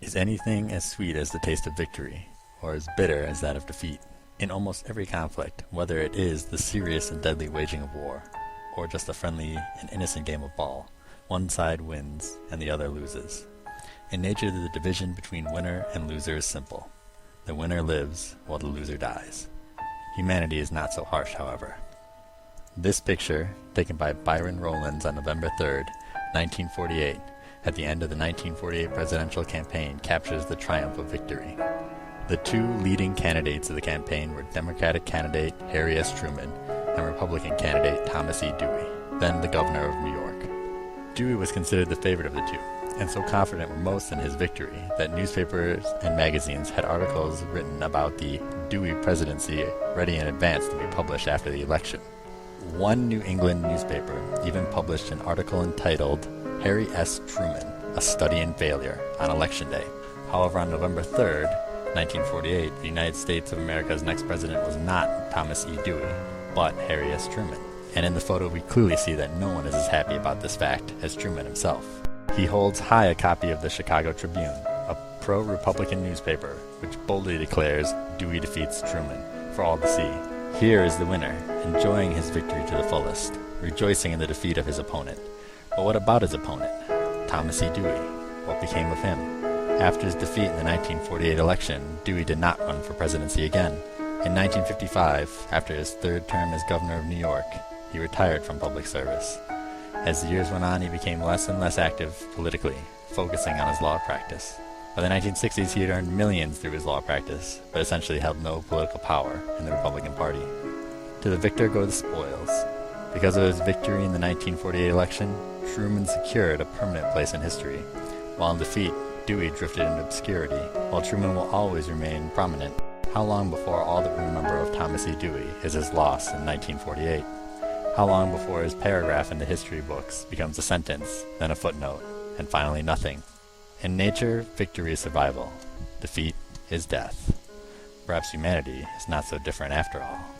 Is anything as sweet as the taste of victory, or as bitter as that of defeat? In almost every conflict, whether it is the serious and deadly waging of war, or just a friendly and innocent game of ball, one side wins and the other loses. In nature, the division between winner and loser is simple. The winner lives while the loser dies. Humanity is not so harsh, however. This picture, taken by Byron Rowlands on November 3rd, 1948, at the end of the 1948 presidential campaign, captures the triumph of victory. The two leading candidates of the campaign were Democratic candidate Harry S. Truman and Republican candidate Thomas E. Dewey, then the governor of New York. Dewey was considered the favorite of the two, and so confident were most in his victory that newspapers and magazines had articles written about the Dewey presidency ready in advance to be published after the election. One New England newspaper even published an article entitled Harry S. Truman, A Study in Failure, on Election Day. However, on November 3rd, 1948, the United States of America's next president was not Thomas E. Dewey, but Harry S. Truman. And in the photo, we clearly see that no one is as happy about this fact as Truman himself. He holds high a copy of the Chicago Tribune, a pro-Republican newspaper, which boldly declares Dewey defeats Truman for all to see. Here is the winner, enjoying his victory to the fullest, rejoicing in the defeat of his opponent. But what about his opponent, Thomas E. Dewey? What became of him? After his defeat in the 1948 election, Dewey did not run for presidency again. In 1955, after his third term as governor of New York, he retired from public service. As the years went on, he became less and less active politically, focusing on his law practice. By the 1960s, he had earned millions through his law practice, but essentially held no political power in the Republican Party. To the victor go the spoils. Because of his victory in the 1948 election, Truman secured a permanent place in history. While in defeat, Dewey drifted into obscurity. While Truman will always remain prominent, how long before all that we remember of Thomas E. Dewey is his loss in 1948? How long before his paragraph in the history books becomes a sentence, then a footnote, and finally nothing? In nature, victory is survival. Defeat is death. Perhaps humanity is not so different after all.